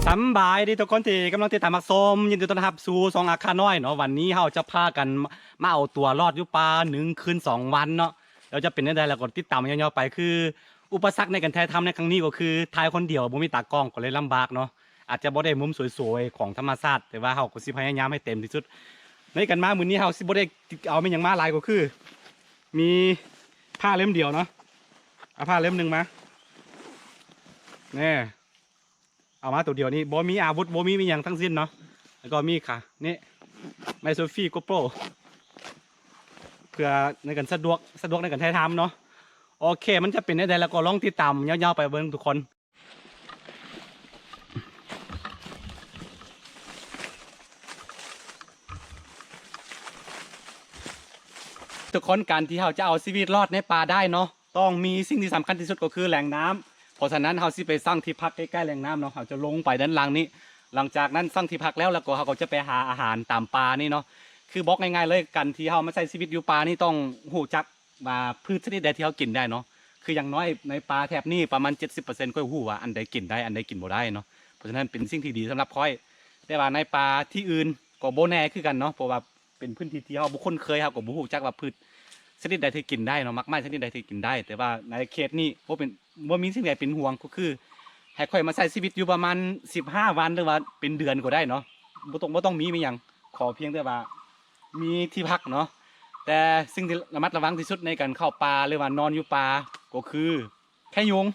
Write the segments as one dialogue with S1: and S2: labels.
S1: สบายดีทุกคนที่กำลังติดตามมักส้มยินดีต้อนรับสู่ซองอาคาน้อยเนาะวันนี้เราจะพากันมาเอาตัวรอดอยู่ป่า1 คืน 2 วันเนาะเราจะเป็นได้แล้วก็ติดตามยาวๆไปคืออุปสรรคในการถ่ายทำในครั้งนี้ก็คือถ่ายคนเดียวบ่มีตากล้องก็เลยลำบากเนาะอาจจะบ่ได้มุมสวยๆของธรรมชาติแต่ว่าเราก็สิพยายามให้เต็มที่สุดในกันมามื้อนี้เราสิบ่ได้เอาไม่ยังมาหลายก็คือ มีผ้าเล่มเดียวเนาะเอาผ้าเล่มนึงมาแน่เอามาตัวเดียวนี้บ่มีอาวุธบ่มีอย่างทั้งสิ้นเนาะแล้วก็มีค่ะนี่ไมโซฟี่โกโปรเพื่อในการสะดวกในการถ่ายทำเนาะโอเคมันจะเป็นได้แล้วก็ลองติดตามยาวๆไปเบิ่งทุกคนทุกคนการที่เราจะเอาชีวิตรอดในป่าได้เนาะต้องมีสิ่งที่สำคัญที่สุดก็คือแหล่งน้ำเพราะฉะนั้นเราสิไปสร้างที่พักใกล้ๆแหล่งน้ำเนาะเราจะลงไปด้านล่างนี้หลังจากนั้นสร้างที่พักแล้วก็เราก็จะไปหาอาหารตามป่านี่เนาะคือบอกง่ายๆเลยกันที่เรามาใช้ชีวิตอยู่ป่านี่ต้องหูจักว่าพืชชนิดใดที่เรากินได้เนาะคืออย่างน้อยในป่าแถบนี้ประมาณ 70%ก็หูว่าอันใดกินได้อันใดกินบ่ได้เนาะเพราะฉะนั้นเป็นสิ่งที่ดีสำหรับค่อยแต่ว่าในป่าที่อื่นก็บ่แน่คือกันเนาะเพราะว่าเป็นพื้นที่ที่เราบุคคลเคยเราก็บ่ฮู้จักว่าพืชชนิดใดที่กินได้เนาะมักไม้ชนิดใดที่กินได้แต่ว่าในเขตนี้บ่มีสิ่งใดเป็นห่วงก็คือให้ค่อยมาใช้ชีวิตอยู่ประมาณ15 วันหรือว่าเป็นเดือนก็ได้เนาะบ่ต้องมีอย่างขอเพียงแต่ว่ามีที่พักเนาะแต่สิ่งที่ระมัดระวังที่สุดในการเข้าป่าหรือว่านอนอยู่ป่าก็คือแค่ยุง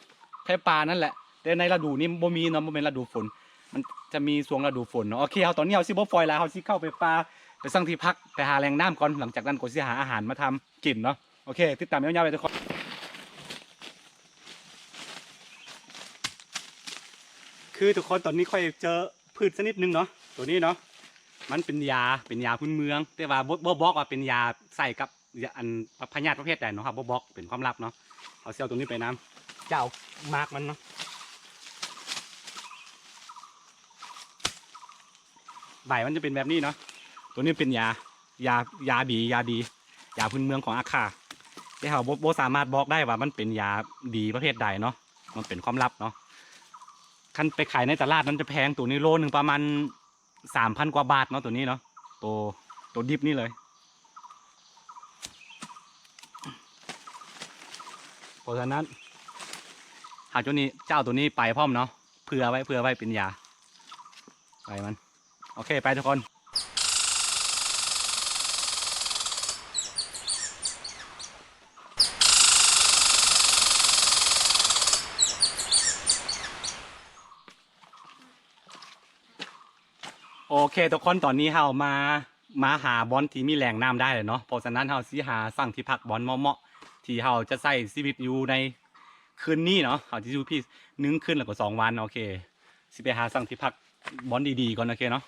S1: แค่ป่านั่นแหละแต่ในฤดูนี้บ่มีเนาะบ่เป็นฤดูฝนมันจะมีช่วงฤดูฝนเนาะโอเคเอาตอนนี้เอาสิบ่ฟอยแล้วเอาสิเข้าไปป่าไปสร้างที่พักไปหาแหล่งน้ำก่อนหลังจากนั้นก็สิหาอาหารมาทำกินเนาะโอเคติดตามยาวๆไปทุกคนคือทุกคนตอนนี้ค่อยเจอพืชชนิดนึงเนาะตัวนี้เนาะมันเป็นยาพื้นเมืองแต่ว่าบ่บอกว่าเป็นยาใส่กับอันพยาธิประเภทใดเนาะครับบ่บอกเป็นความลับเนาะเอาเซลล์ตรงนี้ไปน้ำเจ้ามากมันเนาะใบมันจะเป็นแบบนี้เนาะตัวนี้เป็นยาดียาพื้นเมืองของอาคาที่เขาบ่สามารถบอกได้ว่ามันเป็นยาดีประเภทใดเนาะมันเป็นความลับเนาะคันไปขายในตลาดนั้นจะแพงตัวนี้โลนึงประมาณ3,000 กว่าบาทเนาะตัวนี้เนาะตัวดิบนี่เลยเพราะฉะนั้นหาตัวนี้ไปพร้อมเนาะเผื่อไว้เป็นยาไปมันโอเคไปทุกคนโอเคทุกคนตอนนี้เรามาหาบอลที่มีแหล่งน้ำได้เลยเนาะเพราะฉะนั้นเราสิหาสั่งที่พักบอลเหมาะที่เราจะใส่ชีวิตอยู่ในคืนนี้เนาะเราจะอยู่พี่1 คืนแล้วก็2 วันโอเคสิไปหาสั่งที่พักบอลดีๆก่อนโอเคเนาะ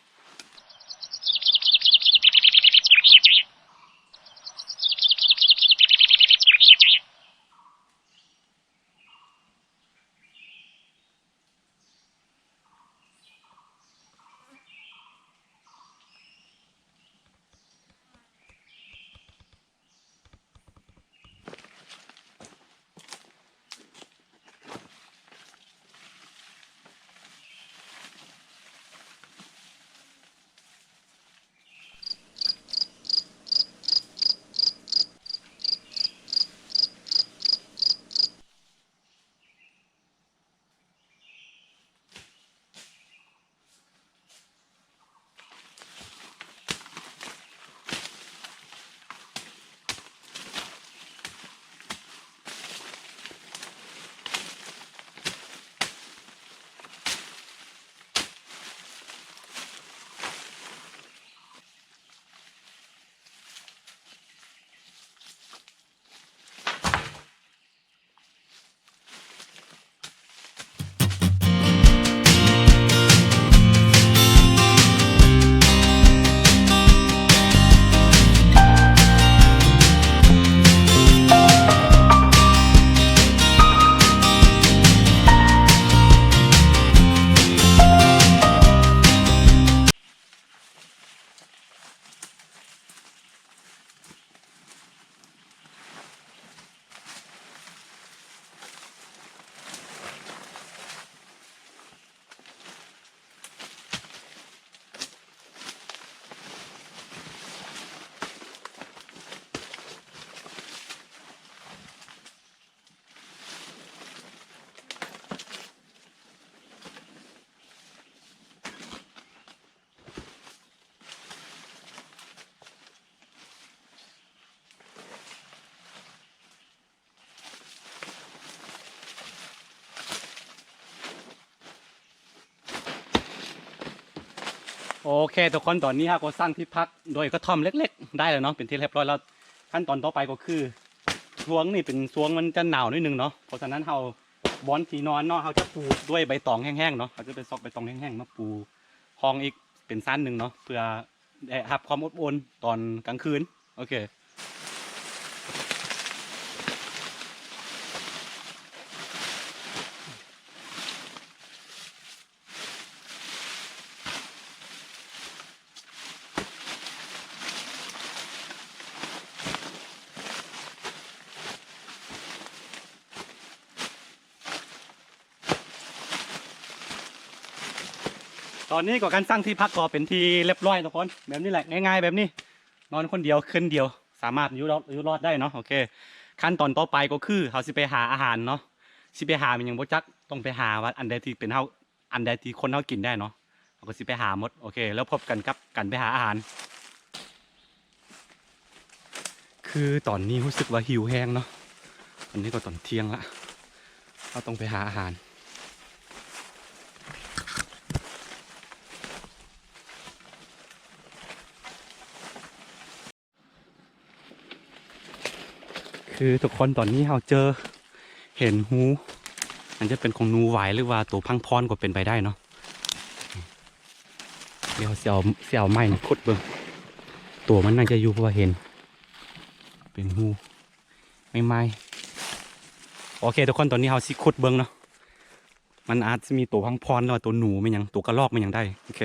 S1: โอเคทุกคนตอนนี้ฮะก็สร้างที่พักโดยกระท่อมเล็กๆได้แล้วเนาะเป็นที่เรียบร้อยแล้วขั้นตอนต่อไปก็คือช่วงนี่เป็นช่วงมันจะหนาวนิดนึงเนาะเพราะฉะนั้นเราบอนที่นอนเนาะเราจะปูด้วยใบตองแห้งๆเนาะเราจะเป็นซอกใบตองแห้งๆมาปูห้องอีกเป็นสั้นหนึ่งเนาะเพื่อได้รับความอบอุ่นตอนกลางคืนโอเคตอนนี้ก็การสร้างที่พักก็เป็นที่เรียบร้อยทุกคนแบบนี้แหละง่ายๆแบบนี้นอนคนเดียวคืนเดียวสามารถอยู่รอดได้เนาะโอเคขั้นตอนต่อไปก็คือเราสิไปหาอาหารเนาะสิไปหามันยังบ่จักต้องไปหาว่าอันใดที่เป็นเฮาอันใดที่คนเฮากินได้เนาะเราก็สิไปหาหมดโอเคแล้วพบกันกับกันไปหาอาหารคือตอนนี้รู้สึกว่าหิวแห้งเนาะตอนนี้ก็ตอนเที่ยงละเราต้องไปหาอาหารคือทุกคนตอนนี้เราเจอเห็นหูมันจะเป็นของนูไหวหรือว่าตัวพังพรก็เป็นไปได้เนาะเดี๋ยวเสี่ยวไม้นะขุดเบิ่งตัวมันน่าจะอยู่เพราะว่าเห็นเป็นหูไม่โอเคทุกคนตอนนี้เราสิขุดเบิ่งเนาะมันอาจจะมีตัวพังพรหรือว่าตัวหนูมันยังตัวกระรอกมันยังได้โอเค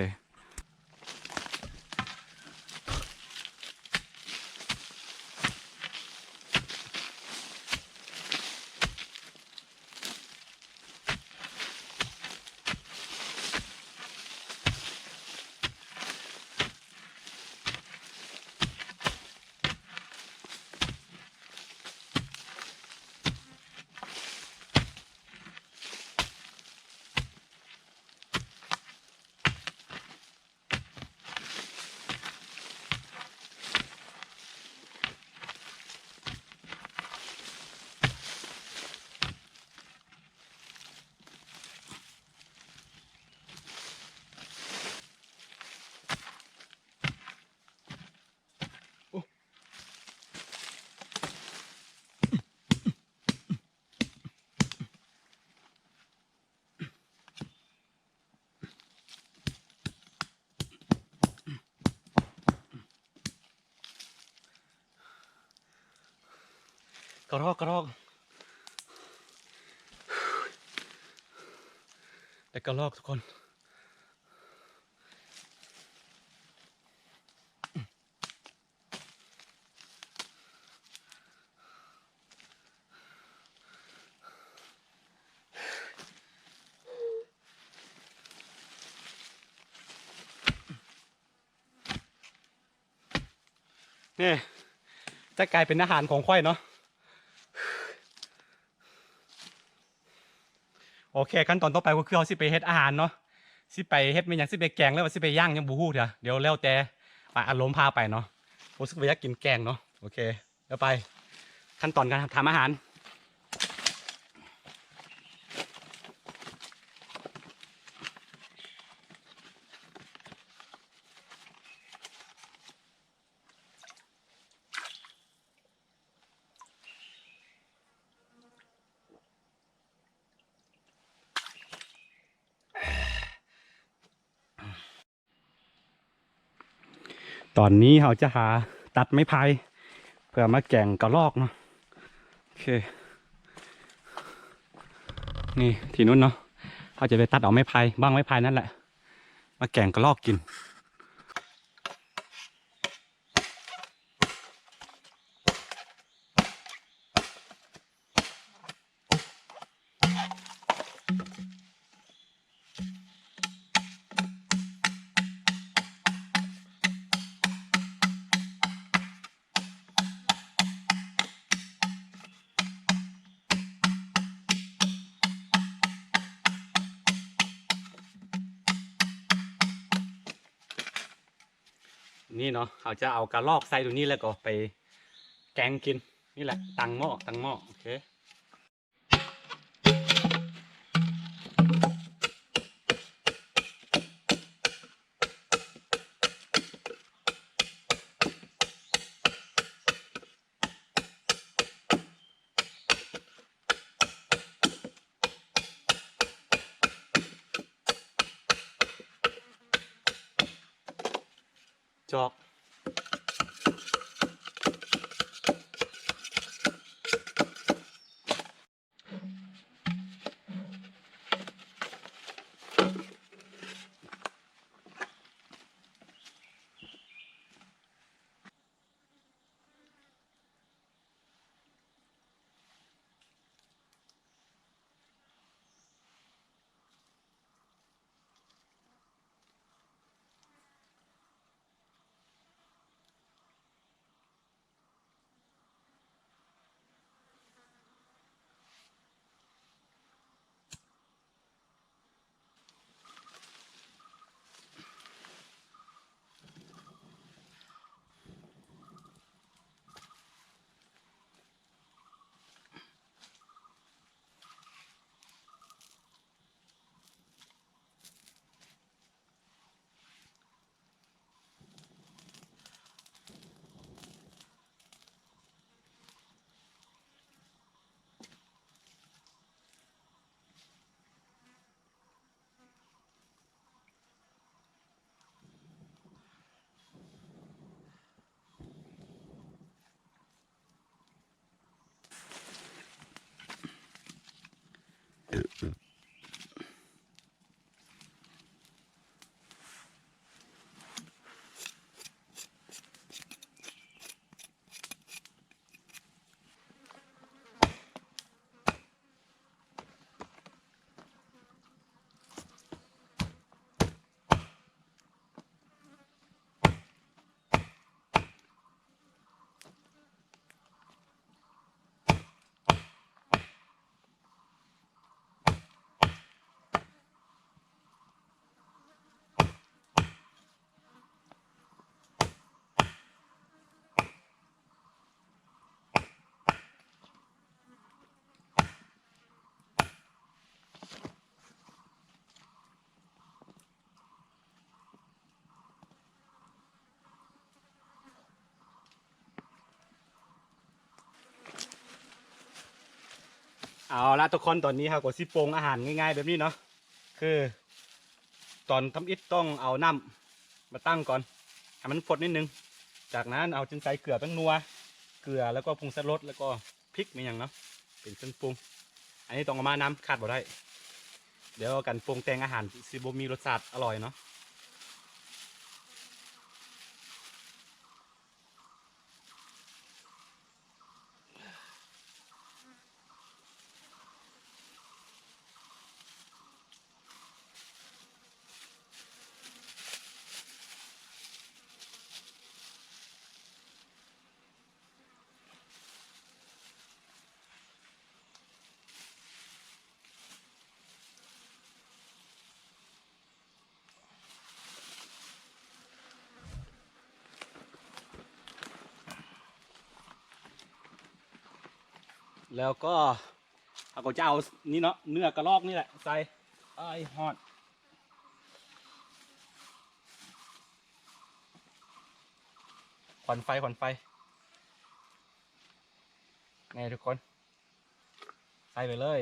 S1: กระรอกแต่กระรอกทุกคนนี่จะกลายเป็นอาหารของข้อยเนาะโอเคขั้นตอนต่อไปก็คือเอาสิไปเฮ็ดอาหารเนาะสิไปเฮ็ดมันยังสิไปแกงแล้วว่าสิไปย่างยังบูฮู้เดี๋ยวแล้วแต่อารมณ์พาไปเนาะรู้สึกว่าอยากกินแกงเนาะโอเคเดี๋ยวไปขั้นตอนการทำอาหารตอนนี้เราจะหาตัดไม้ไผ่เพื่อมาแกงกระรอกเนาะโอเคนี่ทีนู้นเนาะเขาจะไปตัดเอาไม้ไผ่บ้างไม้ไผ่นั่นแหละมาแกงกระรอกกินนี่เนาะเขาจะเอากระรอกใส่ตรงนี้แล้วก็ไปแกงกินนี่แหละตังหม้อโอเค จอกเอาละทุกคนตอนนี้ครับก็สิปรุงอาหารง่ายๆแบบนี้เนาะคือตอนทำอิฐต้องเอาน้ำมาตั้งก่อนให้มันฟดนิดนึงจากนั้นเอาจึงใส่เกลือแป้งนัวเกลือแล้วก็ผงชูรสแล้วก็พริกมีอย่างเนาะเป็นเครื่องปรุงอันนี้ต้องเอามาน้ำขาดบ่ได้เดี๋ยวกันปรุงแต่งอาหารสิบ่มีรสชาติอร่อยเนาะแล้วก็เราก็จะเอานี่เนาะเนื้อกระรอกนี่แหละใส่ไอ้ฮอดขวัญไฟขวัญไฟนี่ทุกคนใส่ไปเลย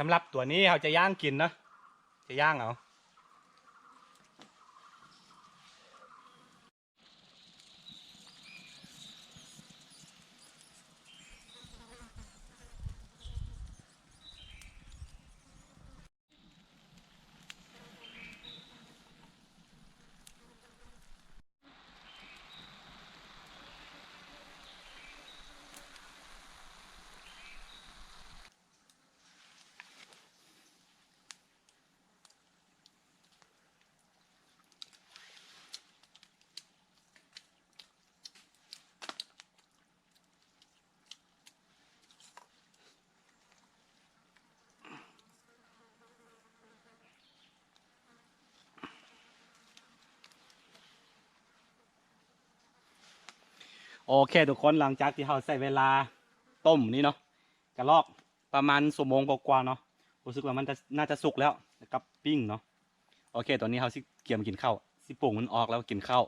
S1: สำหรับตัวนี้เราจะย่างกินนะจะย่างเอาโอเคทุกคนหลังจากที่เราใส่เวลาต้มนี่เนาะ กระลอกประมาณชั่วโมงกว่าๆเนาะรู้สึกว่ามันจะน่าจะสุกแล้วกับปิ้งเนาะโอเคตอนนี้เขาสิเกี่ยมกินข้าวสิปรุงมันออกแล้วกินข้าว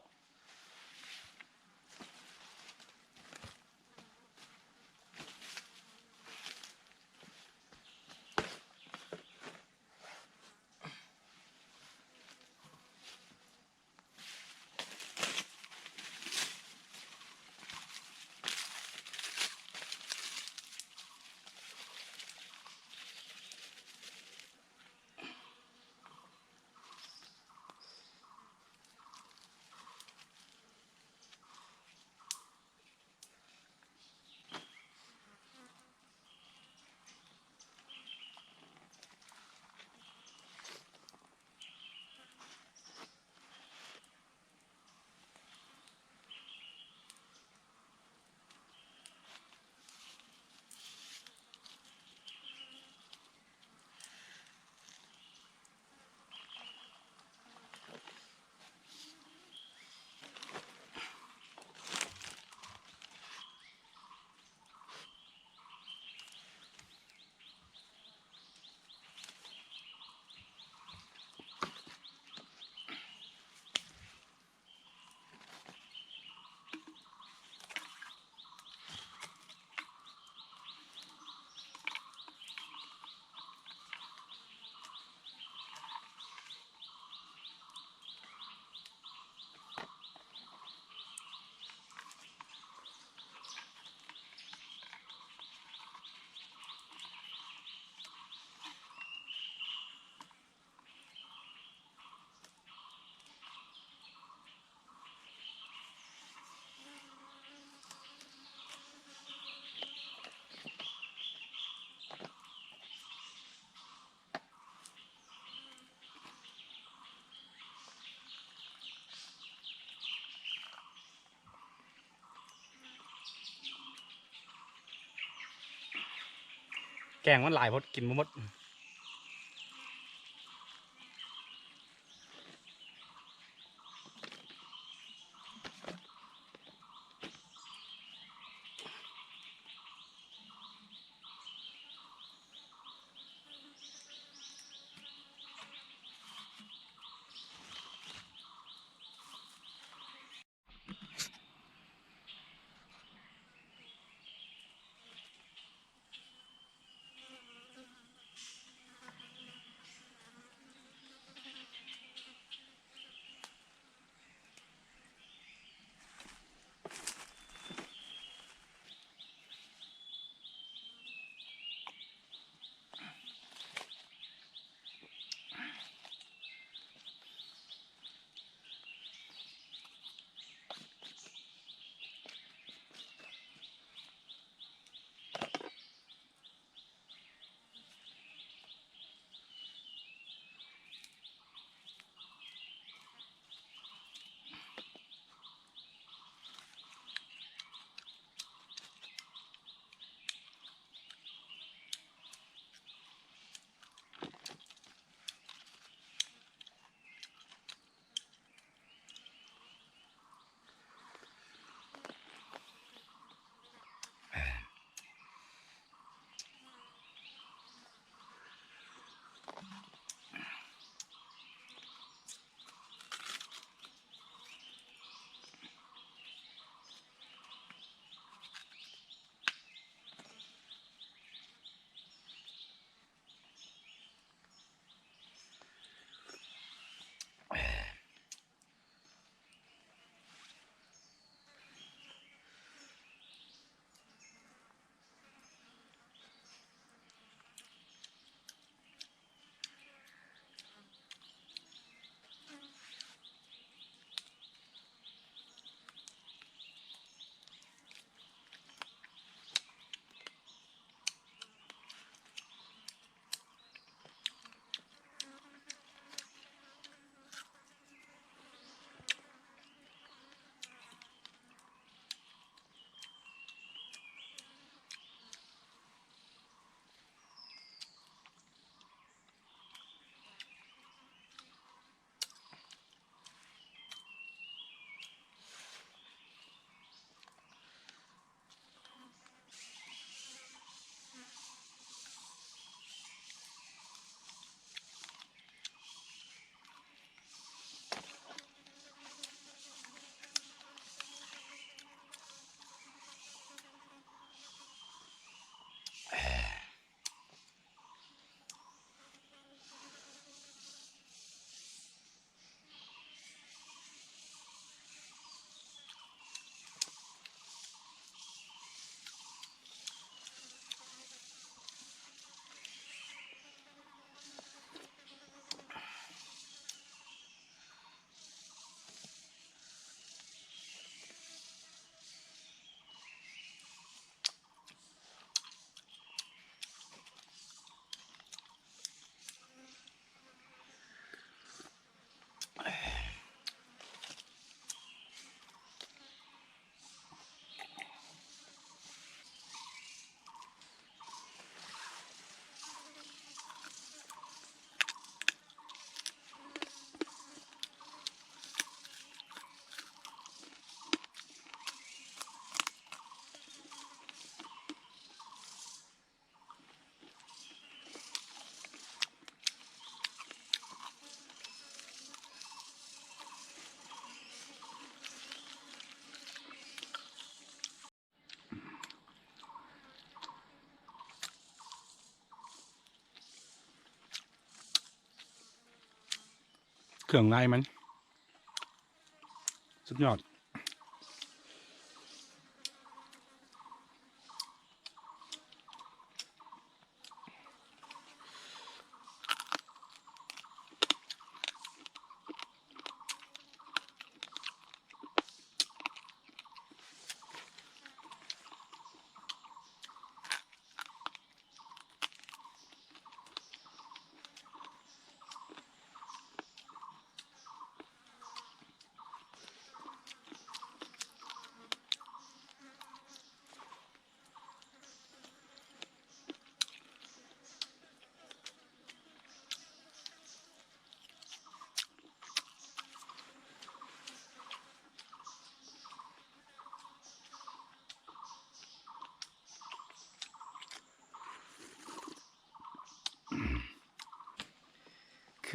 S1: แกงมันหลายพดกินบ่หมด
S2: เครื่องในมันสุดยอด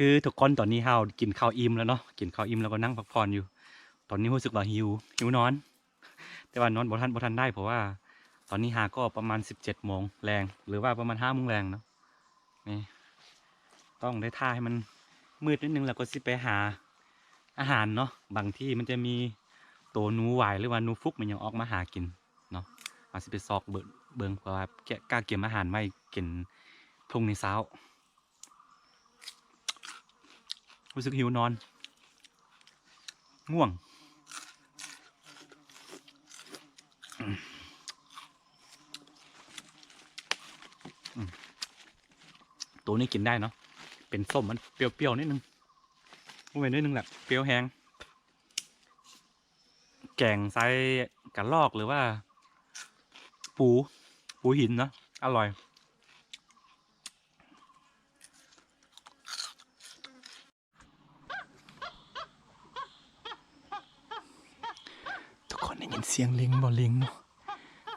S1: คือทุกคนตอนนี้เฮากินข้าวอิ่มแล้วเนาะกินข้าวอิ่มแล้วก็นั่งพักผ่อนอยู่ตอนนี้รู้สึกว่าหิวนอนแต่ว่านอนบ่ทันได้เพราะว่าตอนนี้หาก็ประมาณ17 โมงแรงหรือว่าประมาณ5 โมงแรงเนาะนี่ต้องได้ท่าให้มันมืดนิดนึงแล้วก็สิไปหาอาหารเนาะบางที่มันจะมีตัวหนูหวายหรือว่าหนูฟุกมันยังออกมาหากินเนาะอาจสิไปซอกเบิ่งเพราะว่ากล้าเก็บอาหารไว้กินพรุ่งนี้เช้ารู้สึกหิวนอนง่วงตัวนี้กินได้เนาะเป็นส้มมันเปรี้ยวๆนิดนึงไม่นิดนึงแหละเปรี้ยวแห้งแกงใส่กระลอกหรือว่าปูหินเนาะอร่อยทุกคนได้ยินเสียงลิงบ่ลิงเนาะ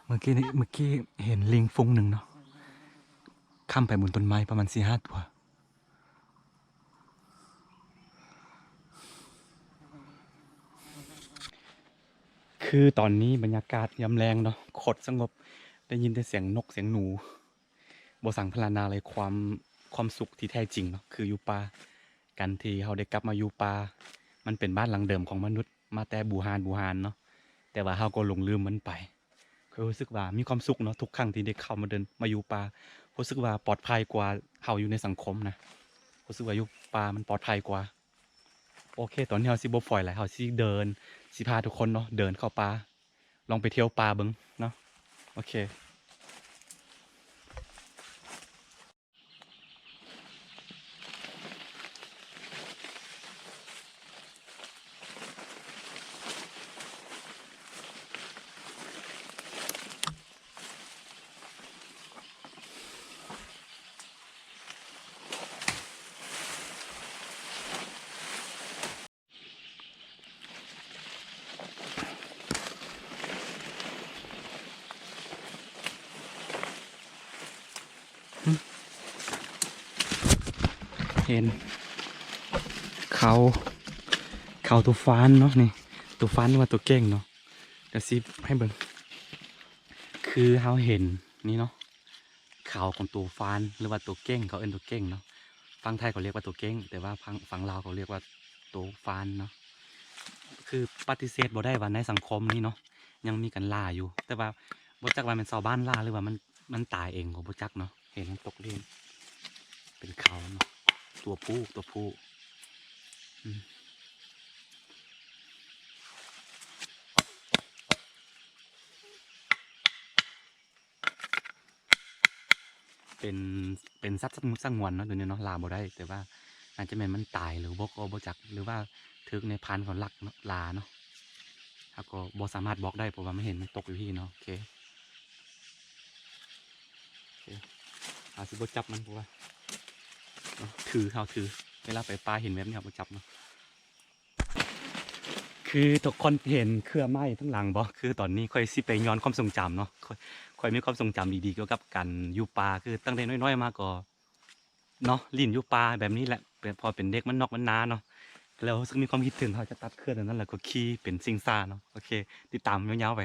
S1: เมื่อกี้เห็นลิงฟุ้งหนึ่งเนาะข้ามไปบนต้นไม้ประมาณ4-5 ตัวคือตอนนี้บรรยากาศยามแรงเนาะโคตรสงบได้ยินแต่เสียงนกเสียงหนูบ่สั่งพลานาเลยความสุขที่แท้จริงเนาะคืออยู่ป่ากันที่เขาได้กลับมาอยู่ป่ามันเป็นบ้านหลังเดิมของมนุษย์มาแต่บูฮานเนาะแต่ว่าเขาก็หลงลืมมันไปก็รู้สึกว่ามีความสุขเนาะทุกครั้งที่ได้เข้ามาเดินมาอยู่ป่ารู้สึกว่าปลอดภัยกว่าเขาอยู่ในสังคมนะรู้สึกว่าอยู่ป่ามันปลอดภัยกว่าโอเคตอนนี้เขาสิบ่ปล่อยแล้วเขาสิเดินสิพาทุกคนเนาะเดินเข้าป่าลองไปเที่ยวป่าเบิ่งเนาะโอเคเห็นเขาตัวฟ้านเนาะนี่ตัวฟ้านหรือว่าตัวเก้งเนาะเดี๋ยวซิให้เบิ่งคือเขาเห็นนี่เนาะเขาของตัวฟ้านหรือว่าตัวเก้งเขาเอิ้นตัวเก้งเนาะฝั่งไทยเขาเรียกว่าตัวเก้งแต่ว่าฝั่งลาวเขาเรียกว่าตัวฟ้านเนาะคือปฏิเสธบ่ได้ว่าในสังคมนี้เนาะยังมีกันล่าอยู่แต่ว่าบ่จักว่ามันชาวบ้านล่าหรือว่ามันตายเองของบ่จักเนาะเห็นมันตกเล่นเป็นเขาเนาะตัวผู้อืม เป็นสัตว์สงวนเนาะตัวนี้เนาะลาบ่ได้แต่ว่าอาจจะแม่นมันตายหรือบ่จักหรือว่าถึกในพันธุ์ของลักเนาะลาเนาะแล้วก็บ่สามารถบอกได้เพราะว่าไม่เห็นมันตกอยู่ที่เนาะโอเคอาจสิบ่จับมันเพราะว่าเนาะถือเวลาไปปลาเห็นแบบนี้บ่จับเนาะคือทุกคนเห็นเครือไม้ทั้งหลังบ่คือตอนนี้ค่อยสิไปย้อนความทรงจำเนาะค่อยมีความทรงจำดีๆเกี่ยวกับการอยู่ป่าคือตั้งแต่น้อยๆมาก็ เนาะลิ้นอยู่ปลาแบบนี้แหละพอเป็นเด็กมันนอกมันนาเนาะแล้วซึ่งมีความคิดถึงเขาจะตัดเคลื่อนอันนั้นแหละก็ขี่เป็นซิงซ่าเนาะโอเคติดตามยาวๆไป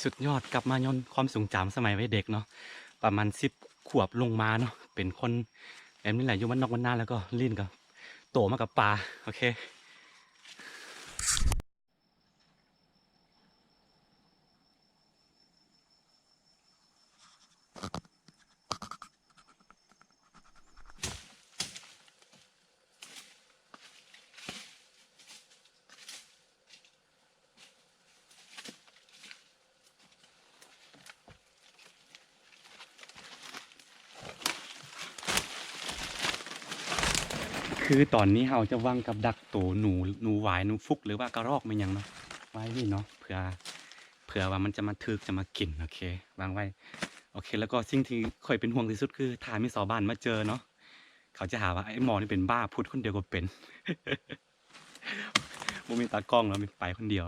S1: สุดยอดกลับมาย้อนความทรงจำสมัยวัยเด็กเนาะประมาณ10 ขวบลงมาเนาะเป็นคนแบบนี้แหละอยู่บ้านนอกบ้านนาแล้วก็ลิ้นกับโตมากับปลาโอเคคือตอนนี้เราจะวางกับดักโตหนูหวายหนูฟุกหรือว่ากระรอกมันยังเนาะไว้นี่เนาะเผื่อว่ามันจะมาทึกจะมากินโอเควางไว้โอเคแล้วก็สิ่งที่ค่อยเป็นห่วงที่สุดคือถ้ามีชาวบ้านมาเจอเนาะเขาจะหาว่าไอ้หมอนี่เป็นบ้าพูดคนเดียวก็เป็น บ่มีตากล้องแล้วมีไปคนเดียว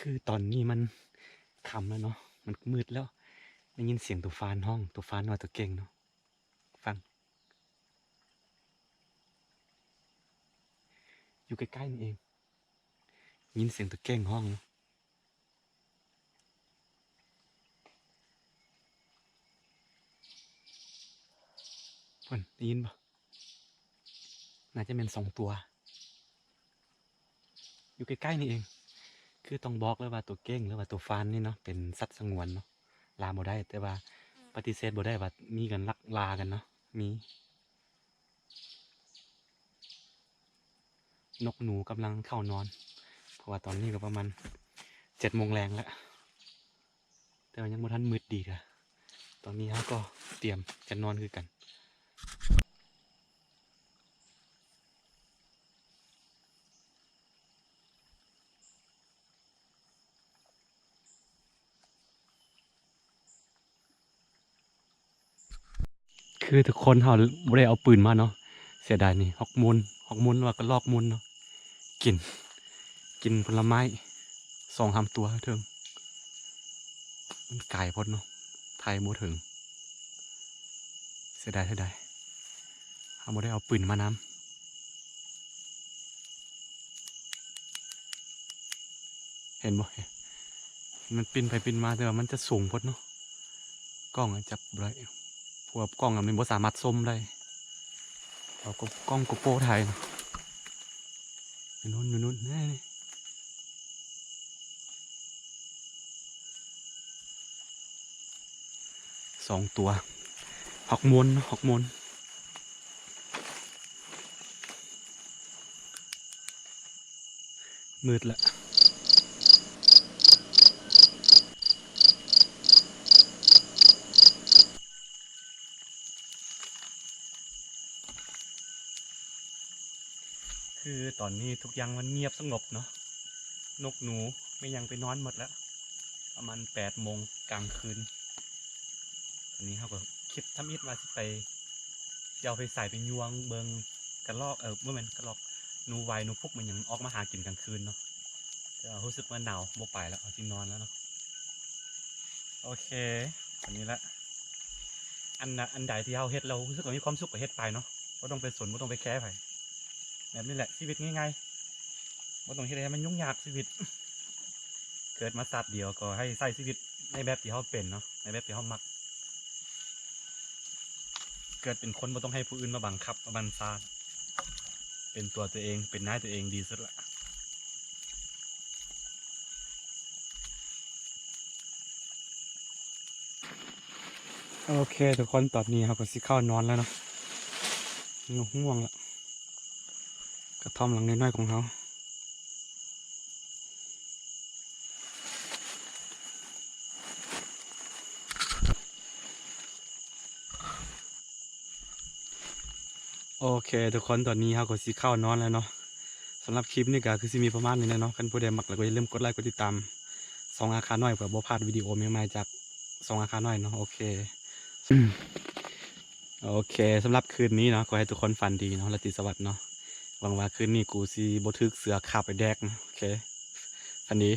S1: คือตอนนี้มันค่ำแล้วเนาะมันมืดแล้วได้ยินเสียงตัวฟ้านห้องตัวฟ้านว่าตัวเก่งเนาะฟังอยู่ใกล้ๆนี่เองยินเสียงตัวเก่งห้องเนาะเพิ่นได้ยินปะน่าจะเป็น2 ตัวอยู่ใกล้ๆนี่เองคือต้องบอกเลยว่าตัวเก่งหรือว่าตัวฟ้านนี่เนาะเป็นสัตว์สงวนเนาะลาบ่ได้แต่ว่าปฏิเสธบ่ได้ว่ามีกันลักลากันเนาะมีนกหนูกำลังเข้านอนเพราะว่าตอนนี้ก็ประมาณ7 โมงแรงแล้วแต่ว่ายังบ่ทันมืดดีค่ะตอนนี้เราก็เตรียมจะนอนคือกันคือทุกคนเราบ่ได้เอาปืนมาเนาะเสียดายนี่ฮอกมุนว่าก็ลอกมุนเนาะกินกินผลไม้2-3 ตัวเถิงมันไก่พดเนาะไทยบ่ถึงเสียดายเราบ่ได้เอาปืนมาน้ำเห็นบ่มันปินไปปินมาแต่ว่ามันจะสูงพดเนาะกล้องจับไรพวกกล้องมันบ่สามารถซูมได้เอาก็กล้องโกโปรถ่ายอยู่นู่นนี่ 2 ตัวฮอกมนฮอกมนมืดละคือตอนนี้ทุกอย่างมันเงียบสงบเนาะนกหนูไม่ยังไปนอนหมดแล้วประมาณ8 โมงกลางคืนตอนนี้เขาก็คิดทำอิดว่าสิไปเอาไปใส่ไปยวงเบิงกระลอกเมื่อมันกระลอกหนูไวหนูพุกมันยังออกมาหากินกลางคืนเนาะแต่รู้สึกว่าหนาวบ่ไปแล้วเอาที่นอนแล้วเนาะโอเควันนี้ละอันใดที่เราเฮ็ดเรารู้สึกว่ามีความสุขกับเฮ็ดไปเนาะไม่ต้องไปสนไม่ต้องไปแคร์ไปแบบนี้แหละชีวิตง่ายๆไม่ต้องเฮ็ดอะไรมันยุ่งยากชีวิตเกิดมาสัตว์เดียวก็ให้ใช้ชีวิตในแบบที่เขาเป็นเนาะในแบบที่เขามักเกิดเป็นคนไม่ต้องให้ผู้อื่นมาบังคับมาบังคับเป็นตัวเองเป็นนายตัวเองดีสุดละโอเคทุกคนตอนนี้เขาก็สิเข้านอนแล้วเนาะง่วงละกระท่อมหลังน้อยๆของเขาโอเคทุกคนตอนนี้เขาก็สิเข้านอนแล้วเนาะสำหรับคลิปนี้ก็คือสิมีประมาณนี้นะเนาะกันผู้ใดมักแล้วก็อย่าลืมกดไลค์กดติดตาม2 อาคารน้อยเพื่อบ่พลาดวิดีโอใหม่ๆจาก2 อาคารน้อยเนาะโอเคโอเคสำหรับคืนนี้เนาะขอให้ทุกคนฝันดีเนาะราตรีสวัสดิ์เนาะหวังว่าคืนนี้กูสิบ่ถึกเสือคาบไปแดกนะโอเคฝันดี